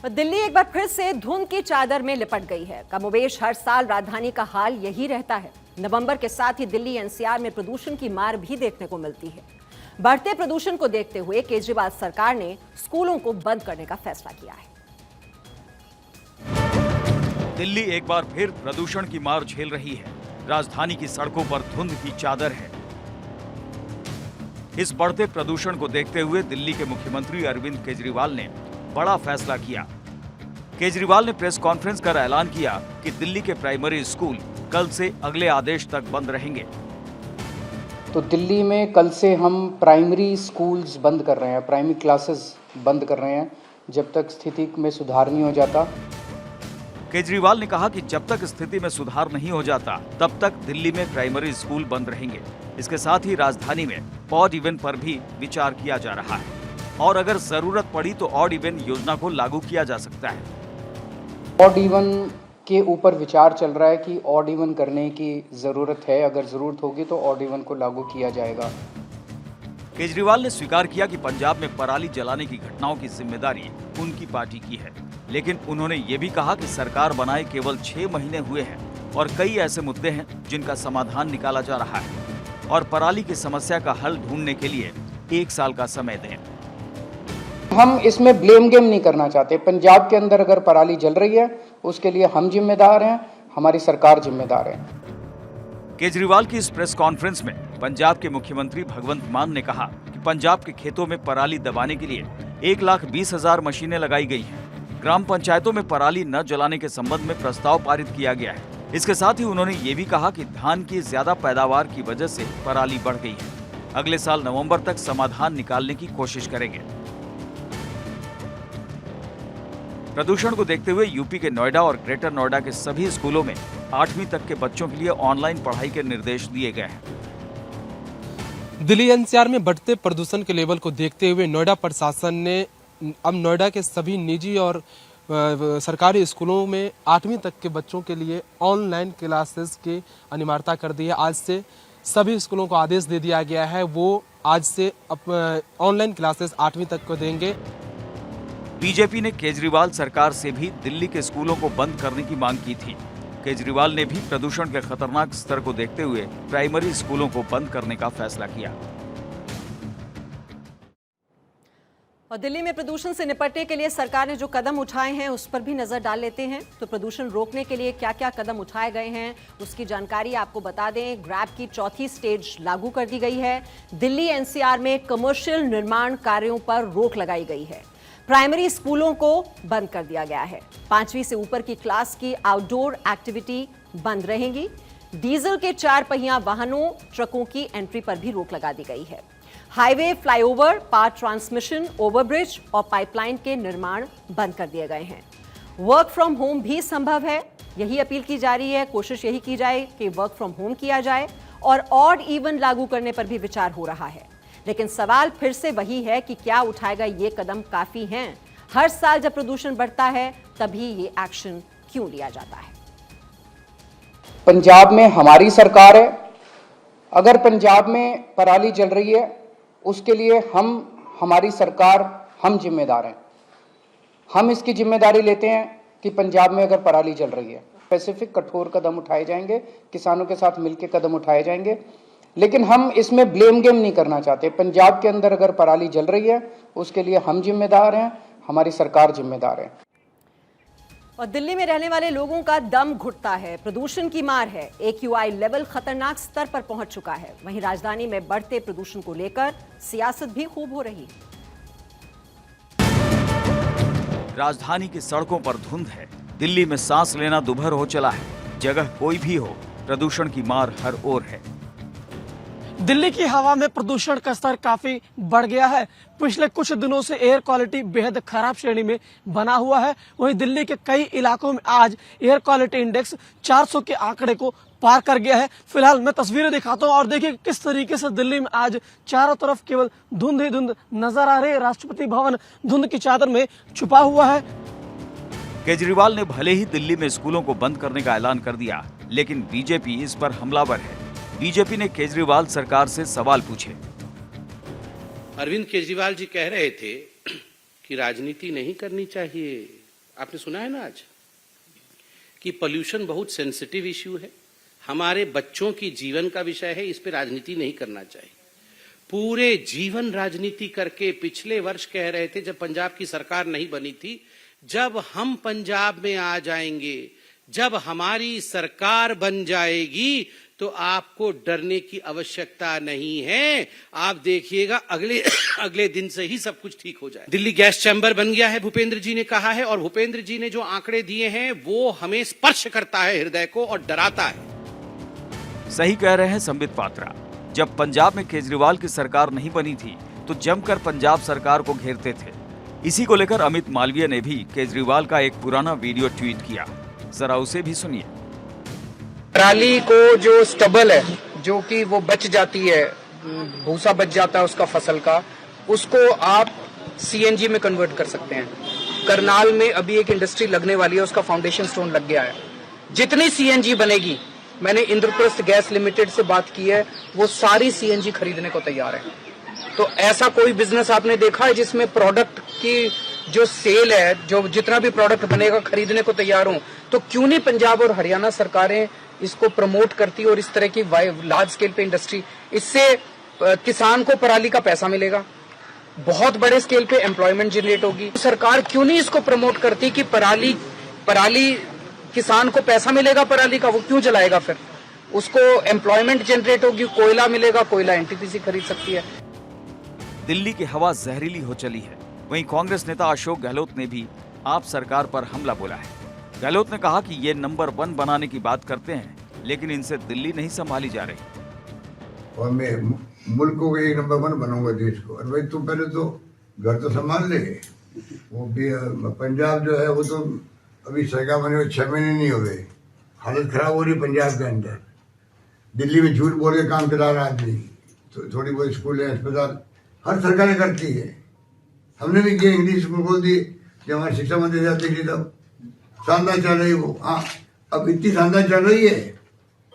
दिल्ली एक बार फिर से धुंध की चादर में लिपट गई है। कमोबेश हर साल राजधानी का हाल यही रहता है। नवंबर के साथ ही दिल्ली एनसीआर में प्रदूषण की मार भी देखने को मिलती है। बढ़ते प्रदूषण को देखते हुए केजरीवाल सरकार ने स्कूलों को बंद करने का फैसला किया है। दिल्ली एक बार फिर प्रदूषण की मार झेल रही है। राजधानी की सड़कों पर धुंध की चादर है। इस बढ़ते प्रदूषण को देखते हुए दिल्ली के मुख्यमंत्री अरविंद केजरीवाल ने बड़ा फैसला किया। केजरीवाल ने प्रेस कॉन्फ्रेंस कर ऐलान किया कि दिल्ली के प्राइमरी स्कूल कल से अगले आदेश तक बंद रहेंगे। तो दिल्ली में कल से हम प्राइमरी स्कूल्स बंद कर रहे हैं, प्राइमरी क्लासेस बंद कर रहे हैं जब तक स्थिति में सुधार नहीं हो जाता। केजरीवाल ने कहा कि जब तक स्थिति में सुधार नहीं हो जाता तब तक दिल्ली में प्राइमरी स्कूल बंद रहेंगे। इसके साथ ही राजधानी में ऑड इवन पर भी विचार किया जा रहा है और अगर जरूरत पड़ी तो ऑड इवन योजना को लागू किया जा सकता है। ऑड इवन के ऊपर विचार चल रहा है कि ऑड इवन करने की जरूरत है, अगर जरूरत होगी तो ऑड इवन को लागू किया जाएगा। केजरीवाल ने स्वीकार किया कि पंजाब में पराली जलाने की घटनाओं की जिम्मेदारी उनकी पार्टी की है, लेकिन उन्होंने ये भी कहा कि सरकार बनाए केवल 6 महीने हुए हैं और कई ऐसे मुद्दे हैं जिनका समाधान निकाला जा रहा है और पराली की समस्या का हल ढूंढने के लिए 1 साल का समय दें। हम इसमें ब्लेम गेम नहीं करना चाहते। पंजाब के अंदर अगर पराली जल रही है उसके लिए हम जिम्मेदार हैं, हमारी सरकार जिम्मेदार है। केजरीवाल की इस प्रेस कॉन्फ्रेंस में पंजाब के मुख्यमंत्री भगवंत मान ने कहा कि पंजाब के खेतों में पराली दबाने के लिए 1,20,000 मशीनें लगाई गई हैं। ग्राम पंचायतों में पराली न जलाने के संबंध में प्रस्ताव पारित किया गया है। इसके साथ ही उन्होंने ये भी कहा कि धान की ज्यादा पैदावार की वजह से पराली बढ़ गई है। अगले साल नवंबर तक समाधान निकालने की कोशिश करेंगे। प्रदूषण को देखते हुए यूपी के नोएडा और ग्रेटर नोएडा के सभी स्कूलों में 8वीं तक के बच्चों के लिए ऑनलाइन पढ़ाई के निर्देश दिए गए हैं। दिल्ली एनसीआर में बढ़ते प्रदूषण के लेवल को देखते हुए नोएडा प्रशासन ने अब नोएडा के सभी निजी और सरकारी स्कूलों में 8वीं तक के बच्चों के लिए ऑनलाइन क्लासेस की अनिवार्यता कर दी है। आज से सभी स्कूलों को आदेश दे दिया गया है, वो आज से ऑनलाइन क्लासेस 8वीं तक को देंगे। बीजेपी ने केजरीवाल सरकार से भी दिल्ली के स्कूलों को बंद करने की मांग की थी। केजरीवाल ने भी प्रदूषण के खतरनाक स्तर को देखते हुए प्राइमरी स्कूलों को बंद करने का फैसला किया। और दिल्ली में प्रदूषण से निपटने के लिए सरकार ने जो कदम उठाए हैं उस पर भी नजर डाल लेते हैं। तो प्रदूषण रोकने के लिए क्या क्या कदम उठाए गए हैं उसकी जानकारी आपको बता दें। ग्रैब की 4थी स्टेज लागू कर दी गई है। दिल्ली एनसीआर में कमर्शियल निर्माण कार्यों पर रोक लगाई गई है। प्राइमरी स्कूलों को बंद कर दिया गया है। 5वीं से ऊपर की क्लास की आउटडोर एक्टिविटी बंद रहेंगी। डीजल के 4 पहिया वाहनों, ट्रकों की एंट्री पर भी रोक लगा दी गई है। Highway, flyover, power transmission, overbridge और पाइपलाइन के निर्माण बंद कर दिए गए हैं। वर्क फ्रॉम होम भी संभव है, यही अपील की जा रही है। कोशिश यही की जाए कि वर्क फ्रॉम होम किया जाए और ऑड इवन लागू करने पर भी विचार हो रहा है। लेकिन सवाल फिर से वही है कि क्या उठाएगा ये कदम काफी हैं? हर साल जब प्रदूषण बढ़ता है तभी ये एक्शन क्यों लिया जाता है? पंजाब में हमारी सरकार है। अगर पंजाब में पराली जल रही है उसके लिए हमारी सरकार हम जिम्मेदार हैं। हम इसकी जिम्मेदारी लेते हैं कि पंजाब में अगर पराली जल रही है स्पेसिफिक कठोर कदम उठाए जाएंगे, किसानों के साथ मिलकर कदम उठाए जाएंगे। लेकिन हम इसमें ब्लेम गेम नहीं करना चाहते। पंजाब के अंदर अगर पराली जल रही है उसके लिए हम जिम्मेदार हैं, हमारी सरकार जिम्मेदार है। और दिल्ली में रहने वाले लोगों का दम घुटता है। प्रदूषण की मार है। AQI लेवल खतरनाक स्तर पर पहुंच चुका है। वहीं राजधानी में बढ़ते प्रदूषण को लेकर सियासत भी खूब हो रही है। राजधानी की सड़कों पर धुंध है। दिल्ली में सांस लेना दुभर हो चला है। जगह कोई भी हो, प्रदूषण की मार हर ओर है। दिल्ली की हवा में प्रदूषण का स्तर काफी बढ़ गया है। पिछले कुछ दिनों से एयर क्वालिटी बेहद खराब श्रेणी में बना हुआ है। वहीं दिल्ली के कई इलाकों में आज एयर क्वालिटी इंडेक्स 400 के आंकड़े को पार कर गया है। फिलहाल मैं तस्वीरें दिखाता हूं और देखिए किस तरीके से दिल्ली में आज चारों तरफ केवल धुंध ही धुंध नजर आ रही है। राष्ट्रपति भवन धुंध की चादर में छुपा हुआ है। केजरीवाल ने भले ही दिल्ली में स्कूलों को बंद करने का ऐलान कर दिया, लेकिन बीजेपी इस पर हमलावर है। बीजेपी ने केजरीवाल सरकार से सवाल पूछे। अरविंद केजरीवाल जी कह रहे थे कि राजनीति नहीं करनी चाहिए, आपने सुना है ना आज कि पोल्यूशन बहुत सेंसिटिव इश्यू है, हमारे बच्चों की जीवन का विषय है, इस पे राजनीति नहीं करना चाहिए। पूरे जीवन राजनीति करके पिछले वर्ष कह रहे थे जब पंजाब की सरकार नहीं बनी थी, जब हम पंजाब में आ जाएंगे, जब हमारी सरकार बन जाएगी तो आपको डरने की आवश्यकता नहीं है। आप देखिएगा अगले दिन से ही सब कुछ ठीक हो जाए। दिल्ली गैस चैम्बर बन गया है, भूपेंद्र जी ने कहा है, और भूपेंद्र जी ने जो आंकड़े दिए हैं वो हमें स्पर्श करता है हृदय को और डराता है। सही कह रहे हैं संबित पात्रा। जब पंजाब में केजरीवाल की सरकार नहीं बनी थी तो जमकर पंजाब सरकार को घेरते थे। इसी को लेकर अमित मालवीय ने भी केजरीवाल का एक पुराना वीडियो ट्वीट किया, जरा उसे भी सुनिए। पराली को जो स्टबल है, जो कि वो बच जाती है, भूसा बच जाता है उसका फसल का, उसको आप सीएनजी में कन्वर्ट कर सकते हैं। करनाल में अभी एक इंडस्ट्री लगने वाली है, उसका फाउंडेशन स्टोन लग गया है। जितनी सीएनजी बनेगी, मैंने इंद्रप्रस्थ गैस लिमिटेड से बात की है, वो सारी सीएनजी खरीदने को तैयार है। तो ऐसा कोई बिजनेस आपने देखा है जिसमें प्रोडक्ट की जो सेल है, जो जितना भी प्रोडक्ट बनेगा खरीदने को तैयार हो? तो क्यों नहीं पंजाब और हरियाणा सरकारें इसको प्रमोट करती और इस तरह की लार्ज स्केल पे इंडस्ट्री, इससे किसान को पराली का पैसा मिलेगा, बहुत बड़े स्केल पे एम्प्लॉयमेंट जनरेट होगी। सरकार क्यों नहीं इसको प्रमोट करती कि पराली किसान को पैसा मिलेगा पराली का, वो क्यों जलाएगा? फिर उसको एम्प्लॉयमेंट जनरेट होगी, कोयला मिलेगा, कोयला एनटीपीसी खरीद सकती है। दिल्ली की हवा जहरीली हो चली है। वहीं कांग्रेस नेता अशोक गहलोत ने भी आप सरकार पर हमला बोला है। गहलोत ने कहा कि ये नंबर 1 बनाने की बात करते हैं, लेकिन इनसे दिल्ली नहीं संभाली जा रही। और मैं मुल्क को एक नंबर 1 बनाऊंगा देश को। और भाई तुम पहले तो घर तो संभाल ले। वो भी पंजाब जो है वो तो अभी सरकार बने हुए 6 महीने नहीं हुए, हालत खराब हो रही पंजाब के अंदर। दिल्ली में झूठ बोल के काम चला रहा आदमी। तो थोड़ी बहुत स्कूल है, अस्पताल हर सरकारें करती है। हमने भी किया, इंग्लिश स्कूल खोल दिए जब हमारी शिक्षा मंत्री जाती थी, तब शानदार चल रही वो। हाँ, अब इतनी शानदार चल रही है,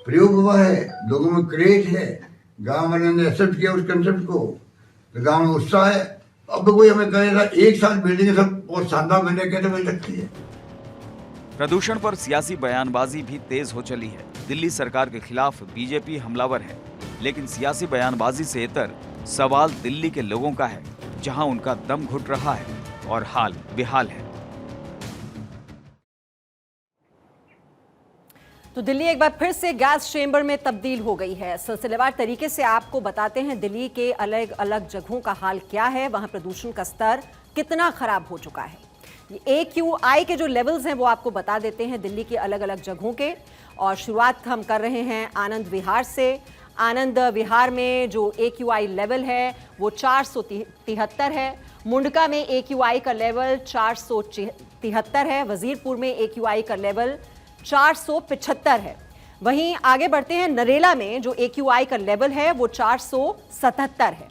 प्रयोग हुआ है, लोगों में क्रेज है, गांव वालों ने एक्सेप्ट किया उस कंसेप्ट को, तो गांव में उत्साह है। अब कोई हमें कहेगा एक साल बिल्डिंग सब और शानदार बनने कैसे बन सकती है? प्रदूषण पर सियासी बयानबाजी भी तेज हो चली है। दिल्ली सरकार के खिलाफ बीजेपी हमलावर है, लेकिन सियासी बयानबाजी से इतर सवाल दिल्ली के लोगों का है, जहां उनका दम घुट रहा है और हाल बेहाल है। तो दिल्ली एक बार फिर से गैस चेंबर में तब्दील हो गई है। सिलसिलेवार तरीके से आपको बताते हैं दिल्ली के अलग अलग जगहों का हाल क्या है, वहां प्रदूषण का स्तर कितना खराब हो चुका है। AQI के जो लेवल्स हैं वो आपको बता देते हैं दिल्ली के अलग अलग जगहों के। और शुरुआत हम कर रहे हैं आनंद विहार से। आनंद विहार में जो AQI लेवल है वो 473 है। मुंडका में AQI का लेवल 473 है। वजीरपुर में AQI का लेवल 475 है। वहीं आगे बढ़ते हैं, नरेला में जो AQI का लेवल है वो 477 है।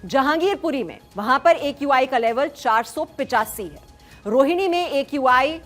जहांगीरपुरी में वहां पर AQI का लेवल 485 है। रोहिणी में AQI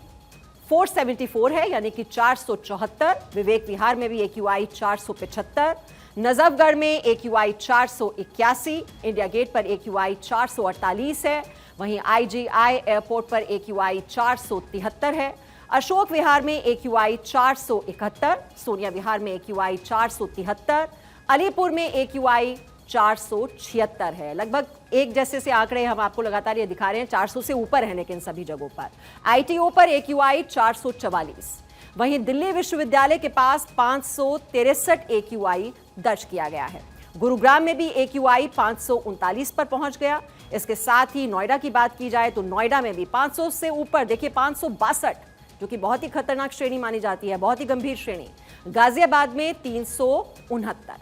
474 है, यानी कि 474। विवेक विहार में भी AQI 475। नजफगढ़ में AQI 481। इंडिया गेट पर AQI 448 है। वहीं IGI एयरपोर्ट पर AQI 473 है। अशोक विहार में AQI 471। सोनिया विहार में AQI 473। अलीपुर में AQI 476 है। लगभग एक जैसे से आंकड़े हम आपको लगातार ये दिखा रहे हैं, 400 से ऊपर है लेकिन सभी जगहों पर। ITO पर AQI 444। वहीं दिल्ली विश्वविद्यालय के पास 563 AQI दर्ज किया गया है। गुरुग्राम में भी AQI 539 पर पहुंच गया। इसके साथ ही नोएडा की बात की जाए तो नोएडा में भी 500 से ऊपर, देखिए 562, जो कि बहुत ही खतरनाक श्रेणी मानी जाती है, बहुत ही गंभीर श्रेणी। गाजियाबाद में 369,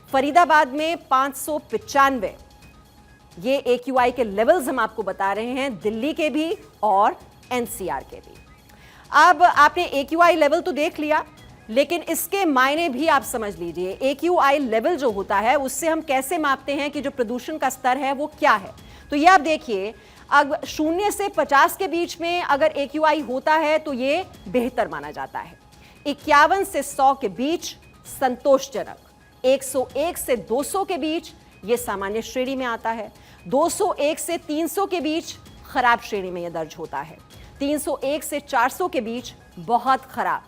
फरीदाबाद में 595। ये AQI के लेवल्स हम आपको बता रहे हैं, दिल्ली के भी और NCR के भी। अब आपने AQI लेवल तो देख लिया, लेकिन इसके मायने भी आप समझ लीजिए। AQI लेवल जो होता है उससे हम कैसे मापते हैं कि जो प्रदूषण का स्तर है वो क्या है। तो ये आप देखिए, अब 0 से 50 के बीच में अगर AQI होता है तो ये बेहतर माना जाता है। 51 से 100 के बीच संतोषजनक। 101 से 200 के बीच ये सामान्य श्रेणी में आता है। 201 से 300 के बीच खराब श्रेणी में यह दर्ज होता है। 301 से 400 के बीच बहुत खराब,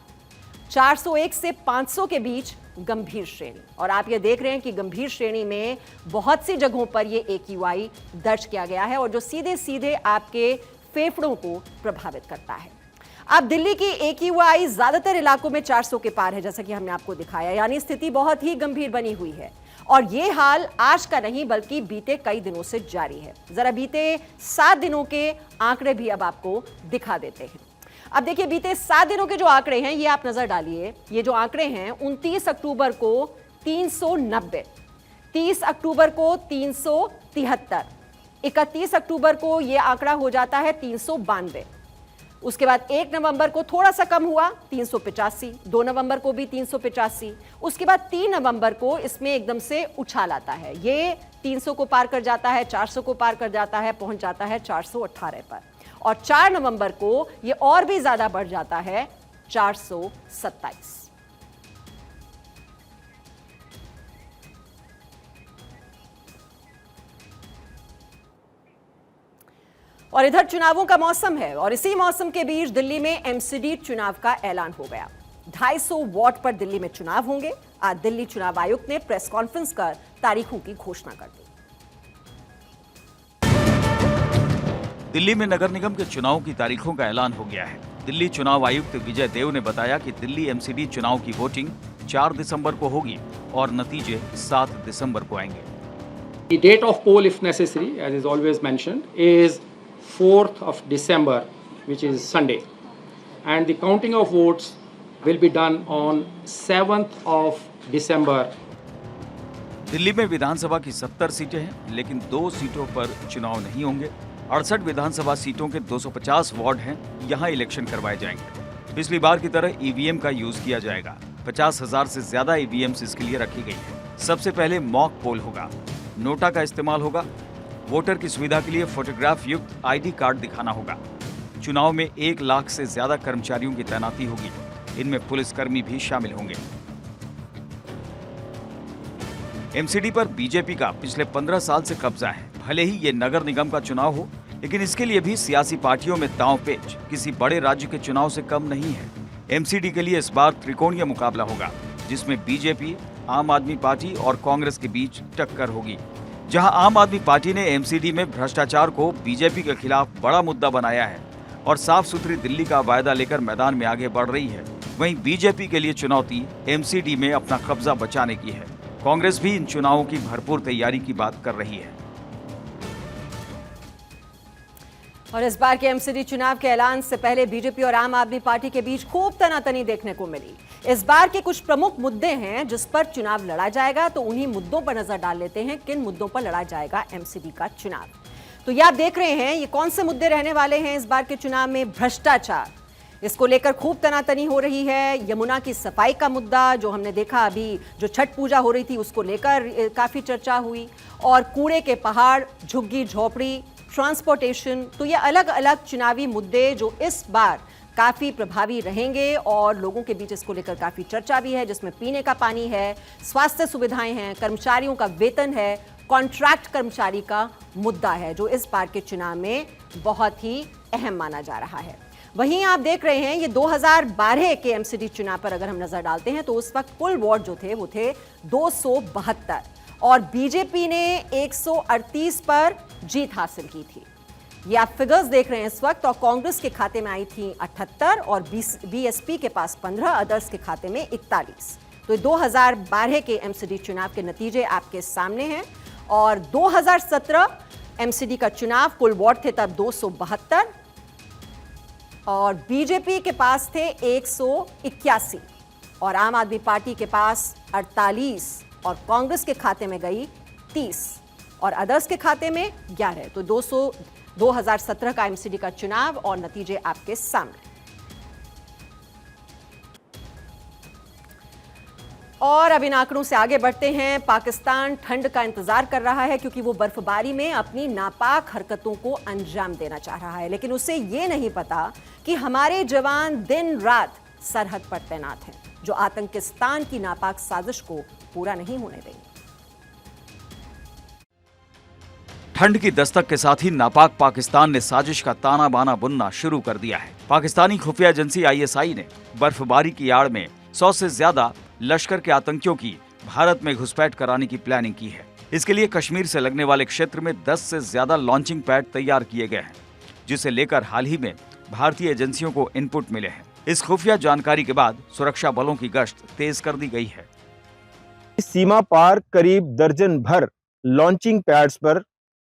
401 से 500 के बीच गंभीर श्रेणी। और आप ये देख रहे हैं कि गंभीर श्रेणी में बहुत सी जगहों पर ये AQI दर्ज किया गया है और जो सीधे सीधे आपके फेफड़ों को प्रभावित करता है। अब दिल्ली की AQI ज्यादातर इलाकों में 400 के पार है, जैसा कि हमने आपको दिखाया, यानी स्थिति बहुत ही गंभीर बनी हुई है। और ये हाल आज का नहीं बल्कि बीते कई दिनों से जारी है। जरा बीते 7 दिनों के आंकड़े भी अब आपको दिखा देते हैं। अब देखिए, बीते 7 दिनों के जो आंकड़े हैं ये आप नजर डालिए। ये जो आंकड़े हैं 29 अक्टूबर को 390, 30 अक्टूबर को 373, 31 अक्टूबर को ये आंकड़ा हो जाता है 392। उसके बाद 1 नवंबर को थोड़ा सा कम हुआ 385, 2 नवंबर को भी 385, उसके बाद 3 नवंबर को इसमें एकदम से उछाल आता है, ये 300 को पार कर जाता है, 400 को पार कर जाता है, पहुंच जाता है 418 पर। और 4 नवंबर को ये और भी ज्यादा बढ़ जाता है 427। और इधर चुनावों का मौसम है और इसी मौसम के बीच दिल्ली में MCD चुनाव का ऐलान हो गया। 250 वार्ड पर दिल्ली में चुनाव होंगे। आज दिल्ली चुनाव आयुक्त ने प्रेस कॉन्फ्रेंस कर तारीखों की घोषणा कर दी। दिल्ली में नगर निगम के चुनाव की तारीखों का ऐलान हो गया है। दिल्ली चुनाव आयुक्त विजय देव ने बताया कि दिल्ली MCD चुनाव की वोटिंग 4 दिसंबर को होगी और नतीजे 7 दिसंबर को आएंगे। The date of poll, if necessary, as is always mentioned, is 4th of December, which is Sunday, and the counting of votes will be done on 7th of December. Delhi में विधानसभा की 70 सीटें हैं, लेकिन 2 सीटों पर चुनाव नहीं होंगे। 68 विधानसभा सीटों के 250 वार्ड हैं, यहाँ इलेक्शन करवाए जाएंगे। पिछली बार की तरह EVM का यूज किया जाएगा। 50,000 से ज्यादा EVMs इसके लिए रखी गई है। सबसे पहले मॉक पोल होगा, नोटा का इस्तेमाल होगा। वोटर की सुविधा के लिए फोटोग्राफ युक्त ID कार्ड दिखाना होगा। चुनाव में 1 लाख से ज्यादा कर्मचारियों की तैनाती होगी, इनमें पुलिसकर्मी भी शामिल होंगे। MCD पर बीजेपी का पिछले 15 साल से कब्जा है। भले ही ये नगर निगम का चुनाव हो, लेकिन इसके लिए भी सियासी पार्टियों में दांव-पेच किसी बड़े राज्य के चुनाव से कम नहीं है। MCD के लिए इस बार त्रिकोणीय मुकाबला होगा, जिसमें बीजेपी, आम आदमी पार्टी और कांग्रेस के बीच टक्कर होगी। जहां आम आदमी पार्टी ने MCD में भ्रष्टाचार को बीजेपी के खिलाफ बड़ा मुद्दा बनाया है और साफ सुथरी दिल्ली का वायदा लेकर मैदान में आगे बढ़ रही है, वहीं बीजेपी के लिए चुनौती MCD में अपना कब्जा बचाने की है। कांग्रेस भी इन चुनावों की भरपूर तैयारी की बात कर रही है। और इस बार के MCD चुनाव के ऐलान से पहले बीजेपी और आम आदमी पार्टी के बीच खूब तनातनी देखने को मिली। इस बार के कुछ प्रमुख मुद्दे हैं जिस पर चुनाव लड़ा जाएगा, तो उन्हीं मुद्दों पर नजर डाल लेते हैं किन मुद्दों पर लड़ा जाएगा MCD का चुनाव। तो ये आप देख रहे हैं, ये कौन से मुद्दे रहने वाले हैं इस बार के चुनाव में। भ्रष्टाचार, इसको लेकर खूब तनातनी हो रही है। यमुना की सफाई का मुद्दा जो हमने देखा, अभी जो छठ पूजा हो रही थी उसको लेकर काफी चर्चा हुई। और कूड़े के पहाड़, झुग्गी झोपड़ी, ट्रांसपोर्टेशन, तो ये अलग अलग चुनावी मुद्दे जो इस बार काफी प्रभावी रहेंगे और लोगों के बीच इसको लेकर काफी चर्चा भी है, जिसमें पीने का पानी है, स्वास्थ्य सुविधाएं हैं, कर्मचारियों का वेतन है, कॉन्ट्रैक्ट कर्मचारी का मुद्दा है, जो इस बार के चुनाव में बहुत ही अहम माना जा रहा है। वहीं आप देख रहे हैं, ये 2012 के MCD चुनाव पर अगर हम नजर डालते हैं तो उस वक्त कुल वोट जो थे वो थे 272 और बीजेपी ने 138 पर जीत हासिल की थी। ये आप फिगर्स देख रहे हैं इस वक्त। और कांग्रेस के खाते में आई थी 78 और BSP के पास 15, अदर्स के खाते में 41। तो 2012 के MCD चुनाव के नतीजे आपके सामने हैं। और 2017 MCD का चुनाव, कुल वोट थे तब 272 और बीजेपी के पास थे 181 और आम आदमी पार्टी के पास 48 और कांग्रेस के खाते में गई 30 और अदर्स के खाते में 11। तो 2017 का MCD का चुनाव और नतीजे आपके सामने। और अब इन आंकड़ों से आगे बढ़ते हैं। पाकिस्तान ठंड का इंतजार कर रहा है क्योंकि वो बर्फबारी में अपनी नापाक हरकतों को अंजाम देना चाह रहा है, लेकिन उसे ये नहीं पता कि हमारे जवान दिन रात सरहद पर तैनात हैं, जो आतंकिस्तान की नापाक साजिश को पूरा नहीं होने देंगे। ठंड की दस्तक के साथ ही नापाक पाकिस्तान ने साजिश का ताना बाना बुनना शुरू कर दिया है। पाकिस्तानी खुफिया एजेंसी ISI ने बर्फबारी की आड़ में 100 से ज्यादा लश्कर के आतंकियों की भारत में घुसपैठ कराने की प्लानिंग की है। इसके लिए कश्मीर से लगने वाले क्षेत्र में 10 से ज्यादा लॉन्चिंग पैड तैयार किए गए हैं, जिसे लेकर हाल ही में भारतीय एजेंसियों को इनपुट मिले हैं। इस खुफिया जानकारी के बाद सुरक्षा बलों की गश्त तेज कर दी गई है। सीमा पार करीब दर्जन भर लॉन्चिंग पैड्स पर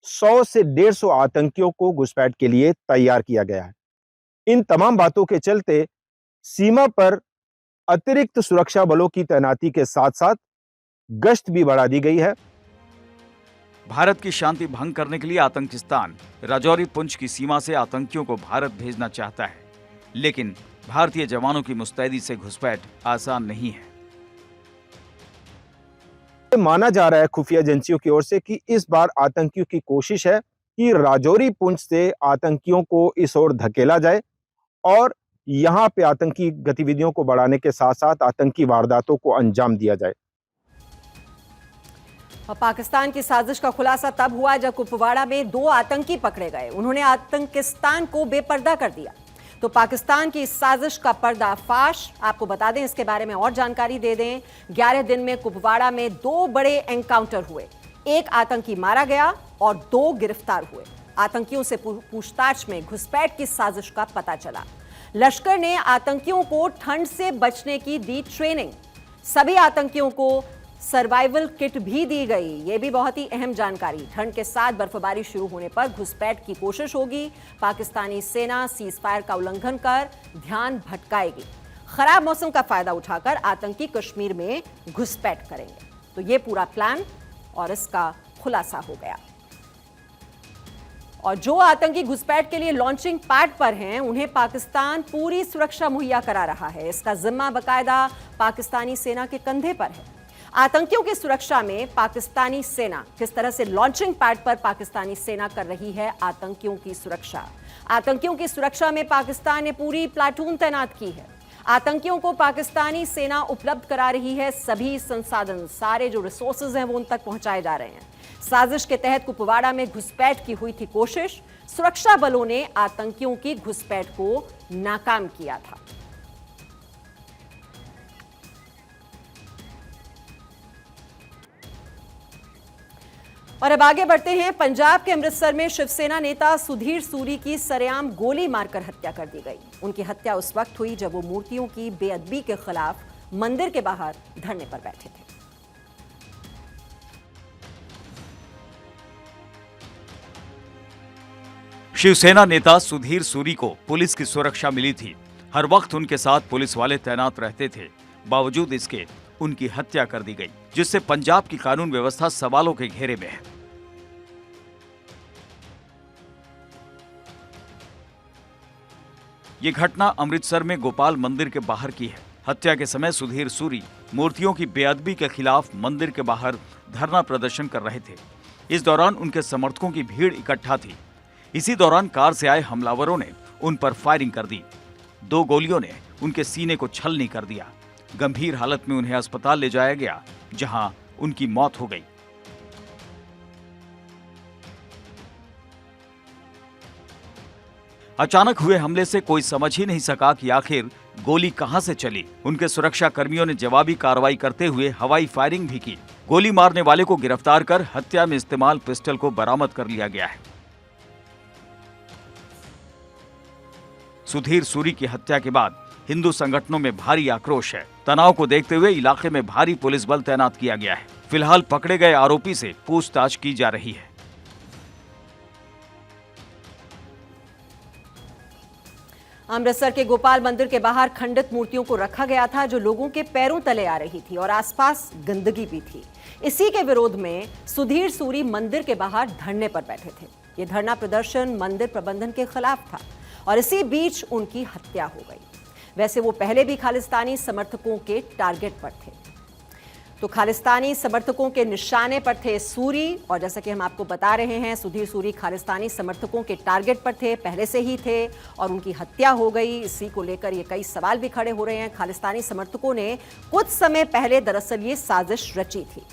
100 से 150 आतंकियों को घुसपैठ के लिए तैयार किया गया है। इन तमाम बातों के चलते सीमा पर अतिरिक्त सुरक्षा बलों की तैनाती के साथ साथ गश्त भी बढ़ा दी गई है। भारत की शांति भंग करने के लिए आतंकिस्तान राजौरी पुंछ की सीमा से आतंकियों को भारत भेजना चाहता है, लेकिन भारतीय जवानों की मुस्तैदी से घुसपैठ आसान नहीं है। माना जा रहा है खुफिया एजेंसियों की ओर से कि इस बार आतंकियों की कोशिश है कि राजौरी पुंछ से आतंकियों को इस ओर धकेला जाए और यहां पे आतंकी गतिविधियों को बढ़ाने के साथ साथ आतंकी वारदातों को अंजाम दिया जाए। और पाकिस्तान की साजिश का खुलासा तब हुआ जब कुपवाड़ा में 2 आतंकी पकड़े गए। उन्होंने आतंकिस्तान को बेपर्दा कर दिया। तो पाकिस्तान की इस साजिश का पर्दाफाश आपको बता दें, इसके बारे में और जानकारी दे दें। 11 दिन में कुपवाड़ा में 2 बड़े एनकाउंटर हुए। 1 आतंकी मारा गया और 2 गिरफ्तार हुए। आतंकियों से पूछताछ में घुसपैठ की साजिश का पता चला। लश्कर ने आतंकियों को ठंड से बचने की दी ट्रेनिंग। सभी आतंकियों को सर्वाइवल किट भी दी गई। यह भी बहुत ही अहम जानकारी। ठंड के साथ बर्फबारी शुरू होने पर घुसपैठ की कोशिश होगी। पाकिस्तानी सेना सीज फायर का उल्लंघन कर ध्यान भटकाएगी। खराब मौसम का फायदा उठाकर आतंकी कश्मीर में घुसपैठ करेंगे। तो यह पूरा प्लान और इसका खुलासा हो गया। और जो आतंकी घुसपैठ के लिए लॉन्चिंग पैड पर हैं, उन्हें पाकिस्तान पूरी सुरक्षा मुहैया करा रहा है। इसका जिम्मा बाकायदा पाकिस्तानी सेना के कंधे पर है। आतंकियों की सुरक्षा में पाकिस्तानी सेना किस तरह से लॉन्चिंग पैड पर पाकिस्तानी सेना कर रही है आतंकियों की सुरक्षा। आतंकियों की सुरक्षा में पाकिस्तान ने पूरी प्लाटून तैनात की है। आतंकियों को पाकिस्तानी सेना उपलब्ध करा रही है सभी संसाधन, सारे जो रिसोर्सेज हैं वो उन तक पहुंचाए जा रहे हैं। साजिश के तहत कुपवाड़ा में घुसपैठ की हुई थी कोशिश। सुरक्षा बलों ने आतंकियों की घुसपैठ को नाकाम किया था। और अब आगे बढ़ते हैं। पंजाब के अमृतसर में शिवसेना नेता सुधीर सूरी की सरेआम गोली मारकर हत्या कर दी गई। उनकी हत्या उस वक्त हुई जब वो मूर्तियों की बेअदबी के खिलाफ मंदिर के बाहर धरने पर बैठे थे। शिवसेना नेता सुधीर सूरी को पुलिस की सुरक्षा मिली थी। हर वक्त उनके साथ पुलिस वाले तैनात रहते थे। बावजूद इसके उनकी हत्या कर दी गई, जिससे पंजाब की कानून व्यवस्था सवालों के घेरे में है। ये घटना अमृतसर में गोपाल मंदिर के बाहर की है। हत्या के समय सुधीर सूरी मूर्तियों की बेअदबी के खिलाफ मंदिर के बाहर धरना प्रदर्शन कर रहे थे। इस दौरान उनके समर्थकों की भीड़ इकट्ठा थी। इसी दौरान कार से आए हमलावरों ने उन पर फायरिंग कर दी। 2 गोलियों ने उनके सीने को छलनी कर दिया। गंभीर हालत में उन्हें अस्पताल ले जाया गया, जहां उनकी मौत हो गई। अचानक हुए हमले से कोई समझ ही नहीं सका कि आखिर गोली कहां से चली। उनके सुरक्षा कर्मियों ने जवाबी कार्रवाई करते हुए हवाई फायरिंग भी की। गोली मारने वाले को गिरफ्तार कर हत्या में इस्तेमाल पिस्टल को बरामद कर लिया गया है। सुधीर सूरी की हत्या के बाद हिंदू संगठनों में भारी आक्रोश है। तनाव को देखते हुए इलाके में भारी पुलिस बल तैनात किया गया है। फिलहाल पकड़े गए आरोपी से पूछताछ की जा रही है। अमृतसर के गोपाल मंदिर के बाहर खंडित मूर्तियों को रखा गया था, जो लोगों के पैरों तले आ रही थी और आसपास गंदगी भी थी। इसी के विरोध में सुधीर सूरी मंदिर के बाहर धरने पर बैठे थे। ये धरना प्रदर्शन मंदिर प्रबंधन के खिलाफ था और इसी बीच उनकी हत्या हो गई। वैसे वो पहले भी खालिस्तानी समर्थकों के टारगेट पर थे। तो खालिस्तानी समर्थकों के निशाने पर थे सूरी, और जैसा कि हम आपको बता रहे हैं, सुधीर सूरी खालिस्तानी समर्थकों के टारगेट पर थे, पहले से ही थे, और उनकी हत्या हो गई। इसी को लेकर ये कई सवाल भी खड़े हो रहे हैं। खालिस्तानी समर्थकों ने कुछ समय पहले दरअसल ये साजिश रची थी।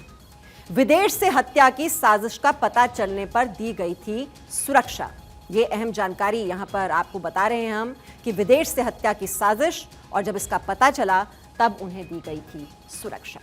विदेश से हत्या की साजिश का पता चलने पर दी गई थी सुरक्षा। ये अहम जानकारी यहां पर आपको बता रहे हैं हम कि विदेश से हत्या की साजिश, और जब इसका पता चला तब उन्हें दी गई थी सुरक्षा।